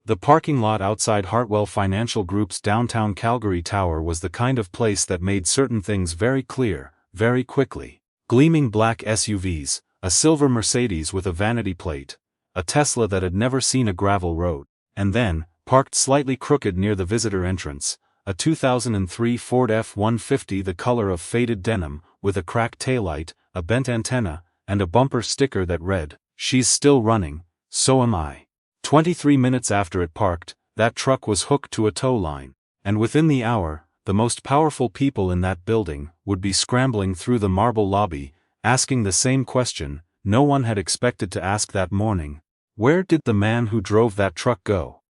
The parking lot outside Hartwell Financial Group's downtown Calgary tower was the kind of place that made certain things very clear, very quickly. Gleaming black SUVs, a silver Mercedes with a vanity plate, a Tesla that had never seen a gravel road, and then, parked slightly crooked near the visitor entrance, a 2003 Ford F-150 the color of faded denim, with a cracked taillight, a bent antenna, and a bumper sticker that read, "She's still running, so am I." 23 minutes after it parked, that truck was hooked to a tow line, and within the hour, the most powerful people in that building would be scrambling through the marble lobby, asking the same question no one had expected to ask that morning: where did the man who drove that truck go?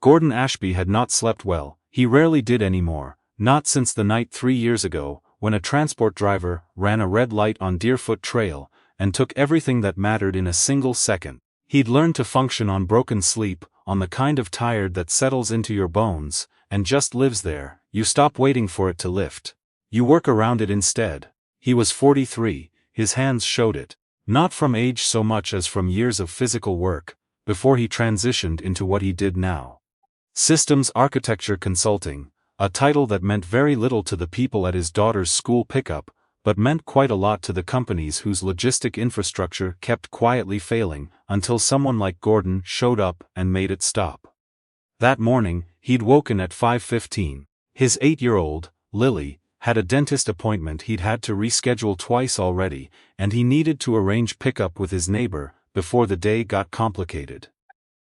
Gordon Ashby had not slept well. He rarely did anymore, not since the night 3 years ago, when a transport driver ran a red light on Deerfoot Trail, and took everything that mattered in a single second. He'd learned to function on broken sleep, on the kind of tired that settles into your bones, and just lives there. You stop waiting for it to lift. You work around it instead. He was 43, his hands showed it, not from age so much as from years of physical work, before he transitioned into what he did now. Systems Architecture Consulting, a title that meant very little to the people at his daughter's school pickup, but meant quite a lot to the companies whose logistic infrastructure kept quietly failing, until someone like Gordon showed up and made it stop. That morning, he'd woken at 5:15. His 8-year-old, Lily, had a dentist appointment he'd had to reschedule twice already, and he needed to arrange pickup with his neighbor before the day got complicated.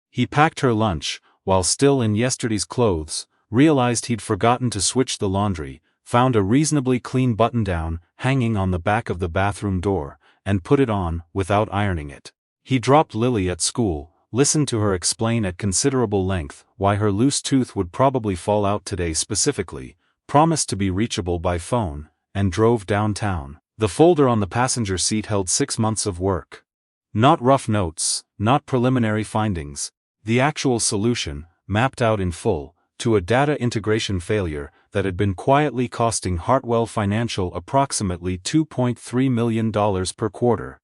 He packed her lunch, while still in yesterday's clothes, realized he'd forgotten to switch the laundry, found a reasonably clean button-down hanging on the back of the bathroom door, and put it on without ironing it. He dropped Lily at school, listened to her explain at considerable length why her loose tooth would probably fall out today specifically, promised to be reachable by phone, and drove downtown. The folder on the passenger seat held 6 months of work. Not rough notes, not preliminary findings, the actual solution, mapped out in full, to a data integration failure that had been quietly costing Hartwell Financial approximately $2.3 million per quarter.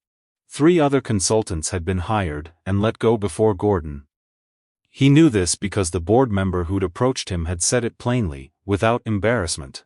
3 other consultants had been hired and let go before Gordon. He knew this because the board member who'd approached him had said it plainly, without embarrassment.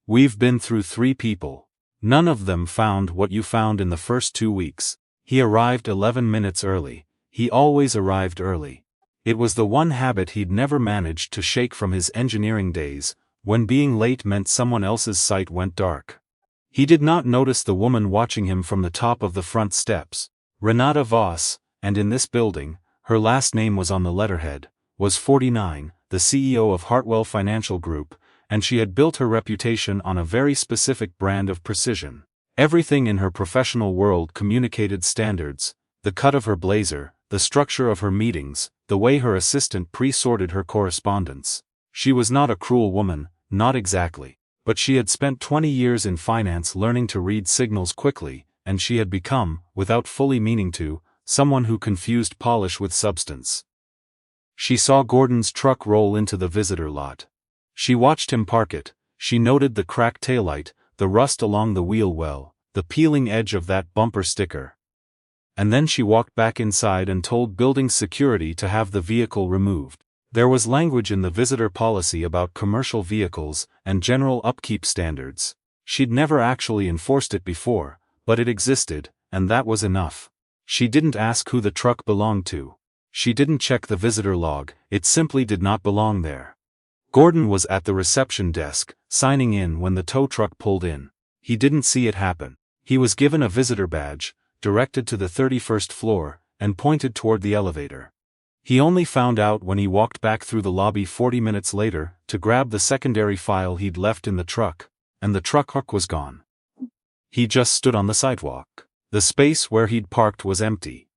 "We've been through 3 people. None of them found what you found in the first 2 weeks." He arrived 11 minutes early. He always arrived early. It was the one habit he'd never managed to shake from his engineering days, when being late meant someone else's sight went dark. He did not notice the woman watching him from the top of the front steps. Renata Voss, and in this building, her last name was on the letterhead, was 49, the CEO of Hartwell Financial Group, and she had built her reputation on a very specific brand of precision. Everything in her professional world communicated standards: the cut of her blazer, the structure of her meetings, the way her assistant pre-sorted her correspondence. She was not a cruel woman, not exactly, but she had spent 20 years in finance learning to read signals quickly, and she had become, without fully meaning to, someone who confused polish with substance. She saw Gordon's truck roll into the visitor lot. She watched him park it. She noted the cracked taillight, the rust along the wheel well, the peeling edge of that bumper sticker. And then she walked back inside and told building security to have the vehicle removed. There was language in the visitor policy about commercial vehicles and general upkeep standards. She'd never actually enforced it before, but it existed, and that was enough. She didn't ask who the truck belonged to. She didn't check the visitor log, it simply did not belong there. Gordon was at the reception desk, signing in when the tow truck pulled in. He didn't see it happen. He was given a visitor badge, directed to the 31st floor, and pointed toward the elevator. He only found out when he walked back through the lobby 40 minutes later to grab the secondary file he'd left in the truck, and the truck was gone. He just stood on the sidewalk. The space where he'd parked was empty.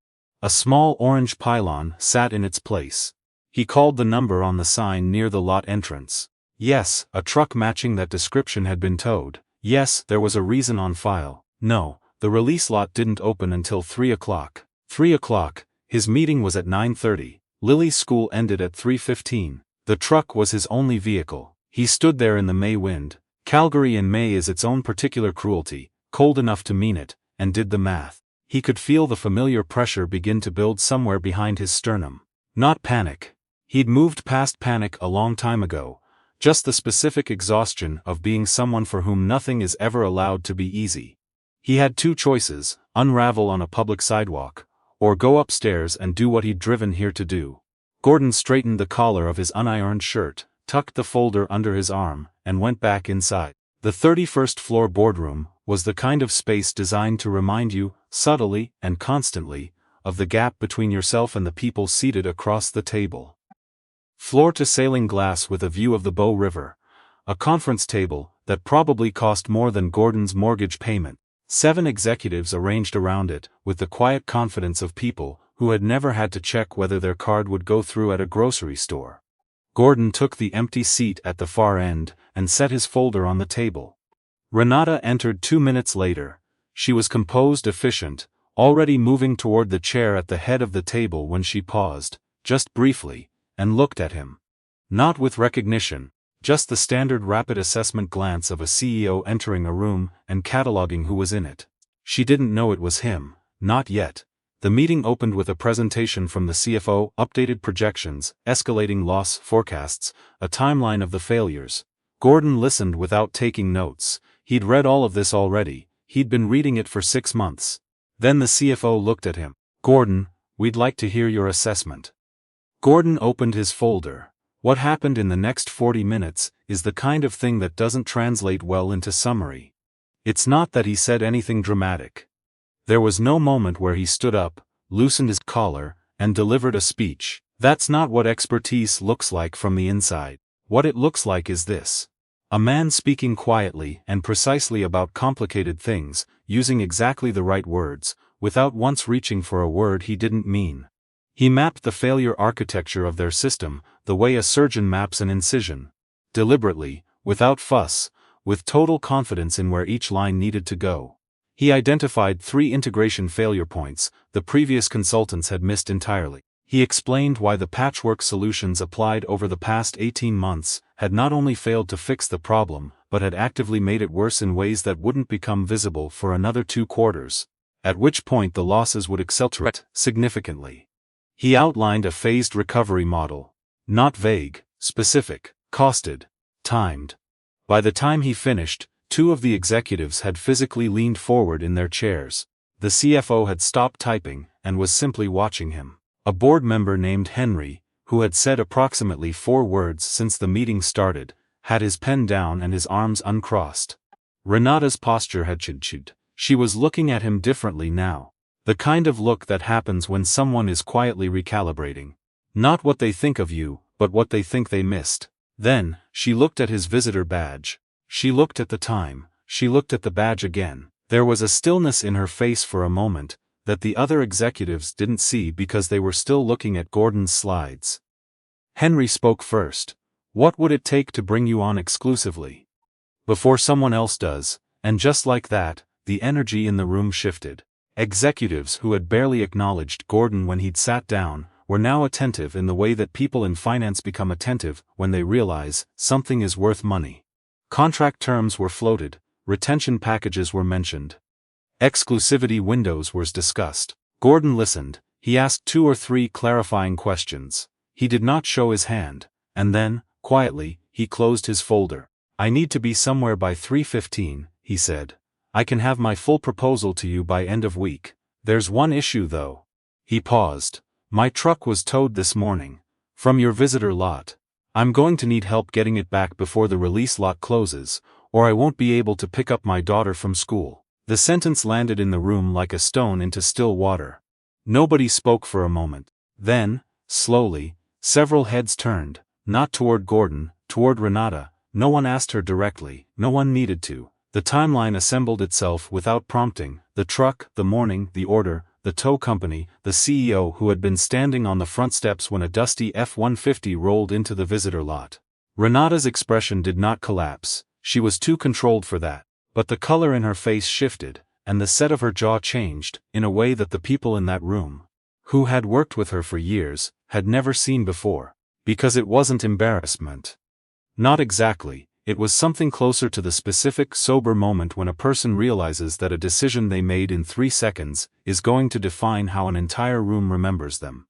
A small orange pylon sat in its place. He called the number on the sign near the lot entrance. Yes, a truck matching that description had been towed. Yes, there was a reason on file. No, the release lot didn't open until 3 o'clock. 3 o'clock, his meeting was at 9:30. Lily's school ended at 3:15. The truck was his only vehicle. He stood there in the May wind. Calgary in May is its own particular cruelty, cold enough to mean it, and did the math. He could feel the familiar pressure begin to build somewhere behind his sternum. Not panic. He'd moved past panic a long time ago, just the specific exhaustion of being someone for whom nothing is ever allowed to be easy. He had two choices: unravel on a public sidewalk, or go upstairs and do what he'd driven here to do. Gordon straightened the collar of his unironed shirt, tucked the folder under his arm, and went back inside. The 31st floor boardroom was the kind of space designed to remind you, subtly and constantly, of the gap between yourself and the people seated across the table. Floor-to-ceiling glass with a view of the Bow River. A conference table that probably cost more than Gordon's mortgage payment. 7 executives arranged around it, with the quiet confidence of people who had never had to check whether their card would go through at a grocery store. Gordon took the empty seat at the far end and set his folder on the table. Renata entered 2 minutes later. She was composed, efficient, already moving toward the chair at the head of the table when she paused, just briefly, and looked at him. Not with recognition, just the standard rapid assessment glance of a CEO entering a room and cataloging who was in it. She didn't know it was him, not yet. The meeting opened with a presentation from the CFO, updated projections, escalating loss forecasts, a timeline of the failures. Gordon listened without taking notes. He'd read all of this already. He'd been reading it for 6 months. Then the CFO looked at him. "Gordon, we'd like to hear your assessment." Gordon opened his folder. What happened in the next 40 minutes is the kind of thing that doesn't translate well into summary. It's not that he said anything dramatic. There was no moment where he stood up, loosened his collar, and delivered a speech. That's not what expertise looks like from the inside. What it looks like is this: a man speaking quietly and precisely about complicated things, using exactly the right words, without once reaching for a word he didn't mean. He mapped the failure architecture of their system, the way a surgeon maps an incision. Deliberately, without fuss, with total confidence in where each line needed to go. He identified 3 integration failure points the previous consultants had missed entirely. He explained why the patchwork solutions applied over the past 18 months had not only failed to fix the problem, but had actively made it worse in ways that wouldn't become visible for another 2 quarters, at which point the losses would accelerate significantly. He outlined a phased recovery model. Not vague, specific, costed, timed. By the time he finished, 2 of the executives had physically leaned forward in their chairs. The CFO had stopped typing and was simply watching him. A board member named Henry, who had said approximately 4 words since the meeting started, had his pen down and his arms uncrossed. Renata's posture had changed. She was looking at him differently now. The kind of look that happens when someone is quietly recalibrating. Not what they think of you, but what they think they missed. Then, she looked at his visitor badge. She looked at the time. She looked at the badge again. There was a stillness in her face for a moment that the other executives didn't see because they were still looking at Gordon's slides. Henry spoke first. "What would it take to bring you on exclusively?" "Before someone else does," and just like that, the energy in the room shifted. Executives who had barely acknowledged Gordon when he'd sat down were now attentive in the way that people in finance become attentive when they realize something is worth money. Contract terms were floated, retention packages were mentioned. Exclusivity windows were discussed. Gordon listened. He asked 2 or 3 clarifying questions. He did not show his hand, and then, quietly, he closed his folder. "I need to be somewhere by 3:15, he said. "I can have my full proposal to you by end of week. There's one issue though." He paused. "My truck was towed this morning. From your visitor lot. I'm going to need help getting it back before the release lot closes, or I won't be able to pick up my daughter from school." The sentence landed in the room like a stone into still water. Nobody spoke for a moment. Then, slowly, several heads turned, not toward Gordon, toward Renata. No one asked her directly, no one needed to. The timeline assembled itself without prompting: the truck, the morning, the order, the tow company, the CEO who had been standing on the front steps when a dusty F-150 rolled into the visitor lot. Renata's expression did not collapse. She was too controlled for that. But the color in her face shifted, and the set of her jaw changed, in a way that the people in that room, who had worked with her for years, had never seen before. Because it wasn't embarrassment. Not exactly. It was something closer to the specific, sober moment when a person realizes that a decision they made in 3 seconds is going to define how an entire room remembers them.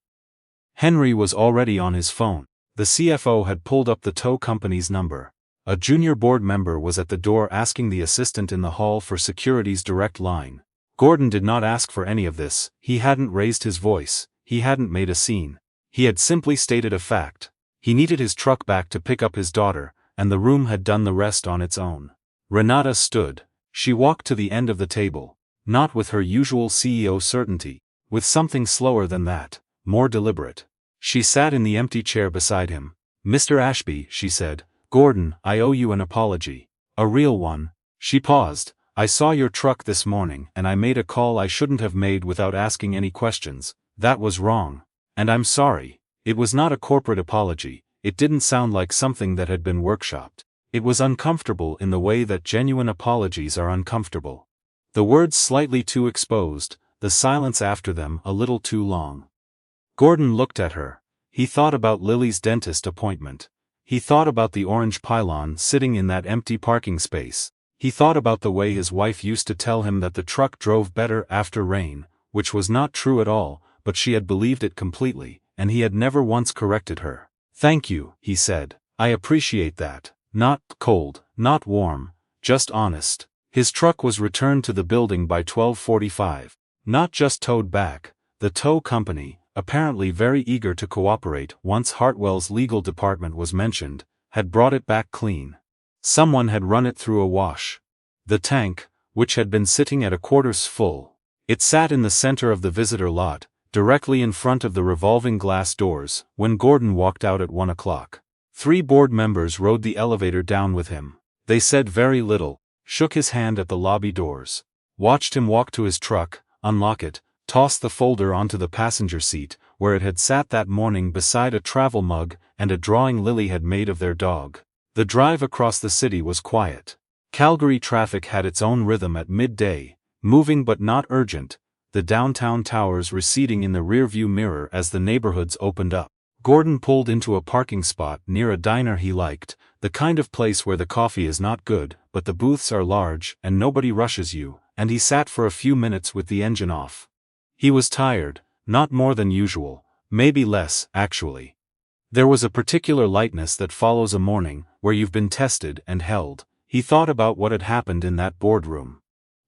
Henry was already on his phone. The CFO had pulled up the tow company's number. A junior board member was at the door asking the assistant in the hall for security's direct line. Gordon did not ask for any of this. He hadn't raised his voice. He hadn't made a scene. He had simply stated a fact. He needed his truck back to pick up his daughter, and the room had done the rest on its own. Renata stood. She walked to the end of the table, not with her usual CEO certainty, with something slower than that, more deliberate. She sat in the empty chair beside him. "Mr. Ashby," she said, "Gordon, I owe you an apology. A real one." She paused. "I saw your truck this morning and I made a call I shouldn't have made without asking any questions. That was wrong. And I'm sorry." It was not a corporate apology. It didn't sound like something that had been workshopped. It was uncomfortable in the way that genuine apologies are uncomfortable. The words slightly too exposed, the silence after them a little too long. Gordon looked at her. He thought about Lily's dentist appointment. He thought about the orange pylon sitting in that empty parking space. He thought about the way his wife used to tell him that the truck drove better after rain, which was not true at all, but she had believed it completely, and he had never once corrected her. "Thank you," he said. "I appreciate that." Not cold, not warm, just honest. His truck was returned to the building by 12:45. Not just towed back. The tow company, apparently very eager to cooperate once Hartwell's legal department was mentioned, had brought it back clean. Someone had run it through a wash. The tank, which had been sitting at a quarters full, it sat in the center of the visitor lot, directly in front of the revolving glass doors, when Gordon walked out at 1 o'clock. 3 board members rode the elevator down with him. They said very little, shook his hand at the lobby doors, watched him walk to his truck, unlock it, toss the folder onto the passenger seat, where it had sat that morning beside a travel mug and a drawing Lily had made of their dog. The drive across the city was quiet. Calgary traffic had its own rhythm at midday, moving but not urgent, the downtown towers receding in the rearview mirror as the neighborhoods opened up. Gordon pulled into a parking spot near a diner he liked, the kind of place where the coffee is not good, but the booths are large and nobody rushes you, and he sat for a few minutes with the engine off. He was tired, not more than usual, maybe less, actually. There was a particular lightness that follows a morning where you've been tested and held. He thought about what had happened in that boardroom.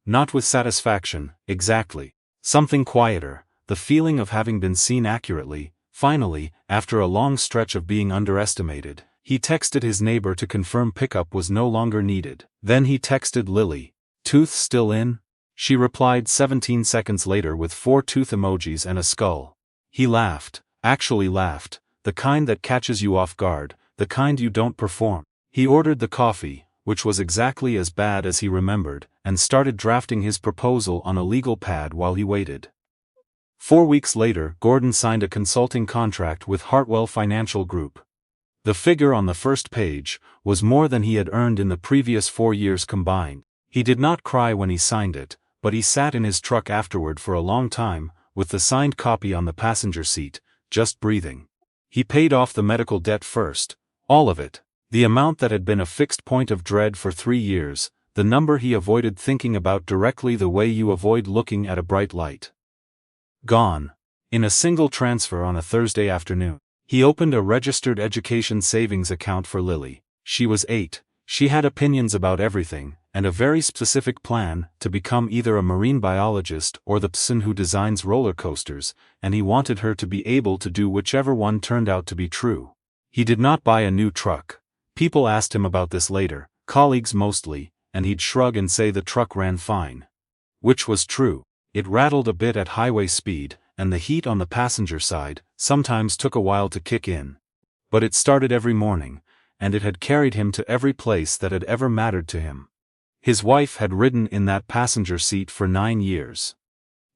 Not with satisfaction, exactly. Something quieter, the feeling of having been seen accurately. Finally, after a long stretch of being underestimated, he texted his neighbor to confirm pickup was no longer needed. Then he texted Lily. "Tooth still in?" She replied 17 seconds later with 4 tooth emojis and a skull. He laughed, actually laughed, the kind that catches you off guard, the kind you don't perform. He ordered the coffee, which was exactly as bad as he remembered, and started drafting his proposal on a legal pad while he waited. 4 weeks later, Gordon signed a consulting contract with Hartwell Financial Group. The figure on the first page was more than he had earned in the previous 4 years combined. He did not cry when he signed it, but he sat in his truck afterward for a long time, with the signed copy on the passenger seat, just breathing. He paid off the medical debt first, all of it, the amount that had been a fixed point of dread for 3 years, the number he avoided thinking about directly the way you avoid looking at a bright light. Gone. In a single transfer on a Thursday afternoon. He opened a registered education savings account for Lily. She was 8. She had opinions about everything, and a very specific plan to become either a marine biologist or the person who designs roller coasters, and he wanted her to be able to do whichever one turned out to be true. He did not buy a new truck. People asked him about this later, colleagues mostly, and he'd shrug and say the truck ran fine. Which was true. It rattled a bit at highway speed, and the heat on the passenger side sometimes took a while to kick in. But it started every morning, and it had carried him to every place that had ever mattered to him. His wife had ridden in that passenger seat for 9 years.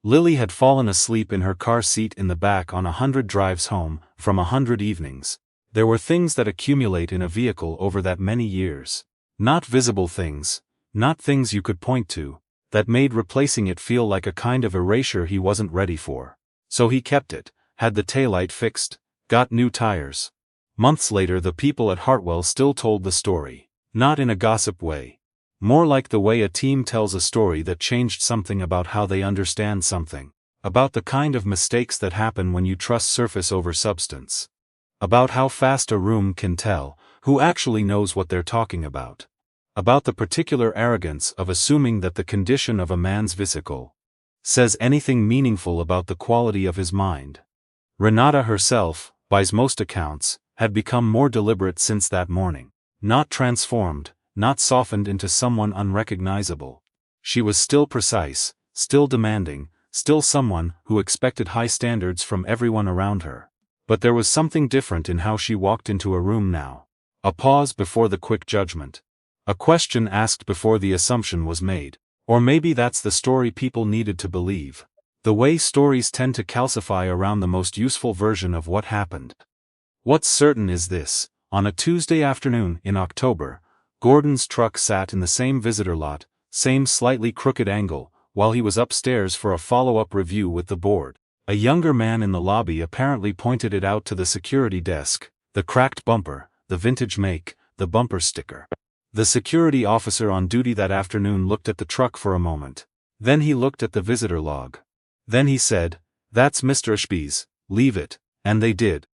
Lily had fallen asleep in her car seat in the back on 100 drives home from 100 evenings. There were things that accumulate in a vehicle over that many years. Not visible things, not things you could point to, that made replacing it feel like a kind of erasure he wasn't ready for. So he kept it, had the taillight fixed, got new tires. Months later the people at Hartwell still told the story, not in a gossip way. More like the way a team tells a story that changed something about how they understand something. About the kind of mistakes that happen when you trust surface over substance. About how fast a room can tell who actually knows what they're talking about. About the particular arrogance of assuming that the condition of a man's vesicle says anything meaningful about the quality of his mind. Renata herself, by most accounts, had become more deliberate since that morning. Not transformed, not softened into someone unrecognizable. She was still precise, still demanding, still someone who expected high standards from everyone around her. But there was something different in how she walked into a room now. A pause before the quick judgment. A question asked before the assumption was made. Or maybe that's the story people needed to believe. The way stories tend to calcify around the most useful version of what happened. What's certain is this: on a Tuesday afternoon in October, Gordon's truck sat in the same visitor lot, same slightly crooked angle, while he was upstairs for a follow-up review with the board. A younger man in the lobby apparently pointed it out to the security desk: the cracked bumper, the vintage make, the bumper sticker. The security officer on duty that afternoon looked at the truck for a moment. Then he looked at the visitor log. Then he said, "That's Mr. Ashby's, leave it," and they did.